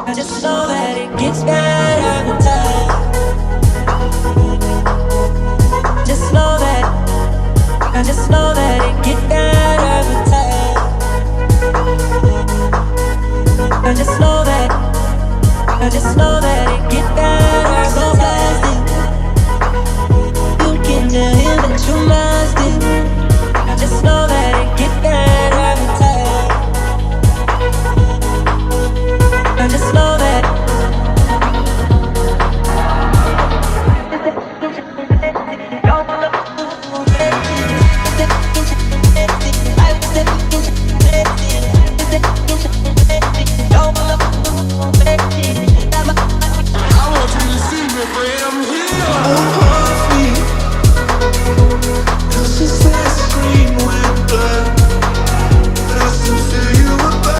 I just know that it gets better with time. Just know that, I just know that it gets better with time. I just know that, I just know that it gets better. So plastic, you can tell him that you must it. I just know that it gets better with time. I just know that. Cause it's that scream with blood.